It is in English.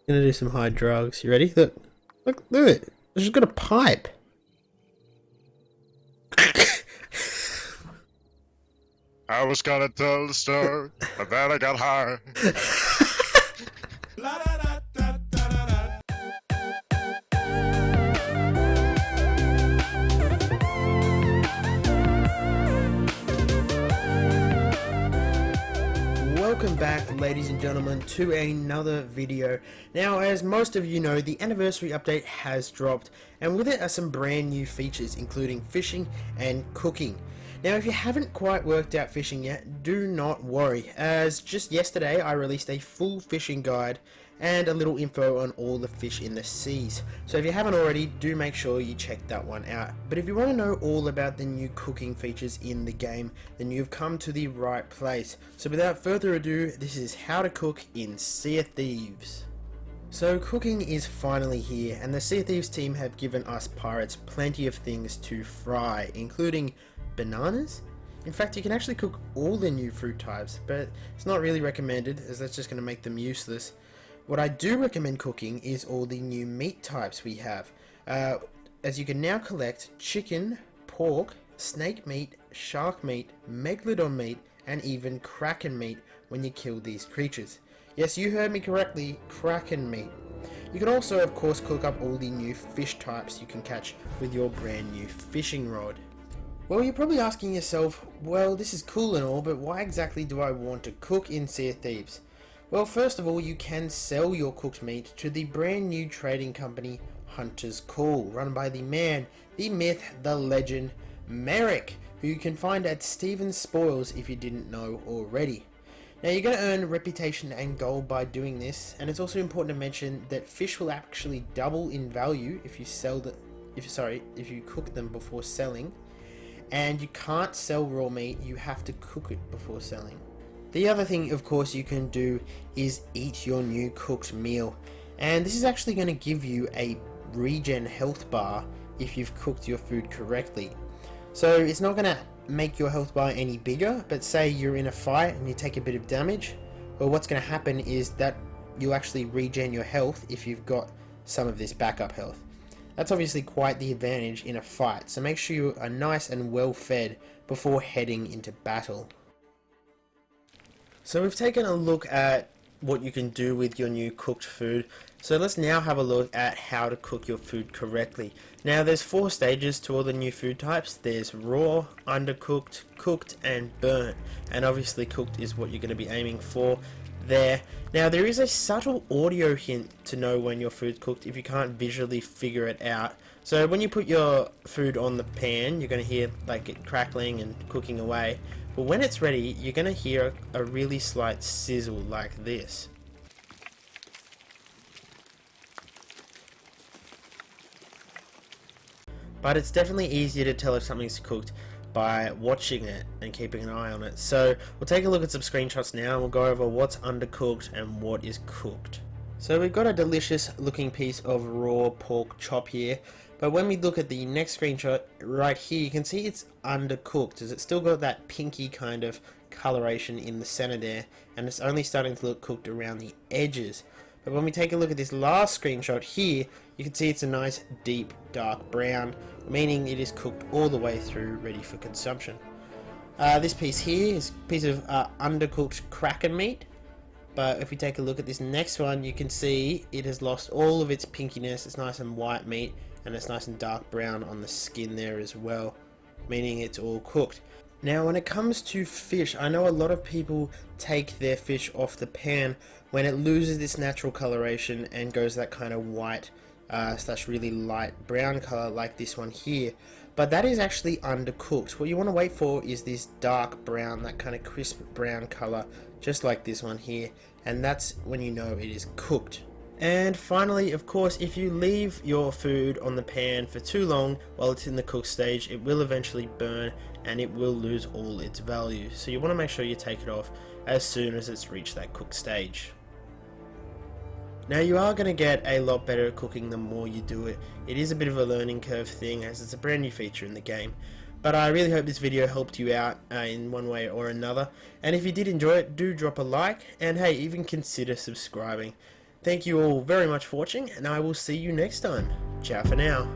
Gonna do some high drugs. You ready? Look. Look at it. It's just got a pipe. I was gonna tell the story, but then I got high. Welcome back, ladies and gentlemen, to another video. Now, as most of you know, the anniversary update has dropped, and with it are some brand new features, including fishing and cooking. Now, if you haven't quite worked out fishing yet, do not worry, as just yesterday I released a full fishing guide and a little info on all the fish in the seas. So if you haven't already, do make sure you check that one out. But if you want to know all about the new cooking features in the game, then you've come to the right place. So without further ado, this is how to cook in Sea of Thieves. So cooking is finally here, and the Sea of Thieves team have given us pirates plenty of things to fry, including bananas. In fact, you can actually cook all the new fruit types, but it's not really recommended, as that's just going to make them useless. What I do recommend cooking is all the new meat types we have, as you can now collect chicken, pork, snake meat, shark meat, megalodon meat, and even kraken meat when you kill these creatures. Yes, you heard me correctly, kraken meat. You can also, of course, cook up all the new fish types you can catch with your brand new fishing rod. Well, you're probably asking yourself, well, this is cool and all, but why exactly do I want to cook in Sea of Thieves? Well, first of all, you can sell your cooked meat to the brand new trading company Hunter's Call, run by the man, the myth, the legend, Merrick, who you can find at Stephen's Spoils if you didn't know already. Now, you're going to earn reputation and gold by doing this, and it's also important to mention that fish will actually double in value if you if you cook them before selling, and you can't sell raw meat, you have to cook it before selling. The other thing, of course, you can do is eat your new cooked meal, and this is actually going to give you a regen health bar if you've cooked your food correctly. So it's not going to make your health bar any bigger, but say you're in a fight and you take a bit of damage, well, what's going to happen is that you'll actually regen your health if you've got some of this backup health. That's obviously quite the advantage in a fight, so make sure you are nice and well fed before heading into battle. So we've taken a look at what you can do with your new cooked food. So let's now have a look at how to cook your food correctly. Now there's 4 stages to all the new food types. There's raw, undercooked, cooked and burnt. And obviously cooked is what you're going to be aiming for there. Now there is a subtle audio hint to know when your food's cooked if you can't visually figure it out. So when you put your food on the pan, you're going to hear like it crackling and cooking away. But when it's ready, you're going to hear a really slight sizzle like this. But it's definitely easier to tell if something's cooked by watching it and keeping an eye on it. So we'll take a look at some screenshots now and we'll go over what's undercooked and what is cooked. So we've got a delicious looking piece of raw pork chop here. But when we look at the next screenshot right here, you can see it's undercooked, as it's still got that pinky kind of coloration in the center there, and it's only starting to look cooked around the edges. But when we take a look at this last screenshot here, you can see it's a nice deep dark brown, meaning it is cooked all the way through, ready for consumption. This piece here is a piece of undercooked kraken meat. But if we take a look at this next one, you can see it has lost all of its pinkiness. It's nice and white meat, and it's nice and dark brown on the skin there as well, meaning it's all cooked. Now when it comes to fish, I know a lot of people take their fish off the pan when it loses its natural coloration and goes that kind of white slash really light brown color like this one here. But that is actually undercooked. What you want to wait for is this dark brown, that kind of crisp brown color, just like this one here, and that's when you know it is cooked. And finally, of course, if you leave your food on the pan for too long while it's in the cook stage, it will eventually burn and it will lose all its value. So you want to make sure you take it off as soon as it's reached that cooked stage. Now you are going to get a lot better at cooking the more you do it. It is a bit of a learning curve thing, as it's a brand new feature in the game. But I really hope this video helped you out in one way or another. And if you did enjoy it, do drop a like, and hey, even consider subscribing. Thank you all very much for watching, and I will see you next time. Ciao for now.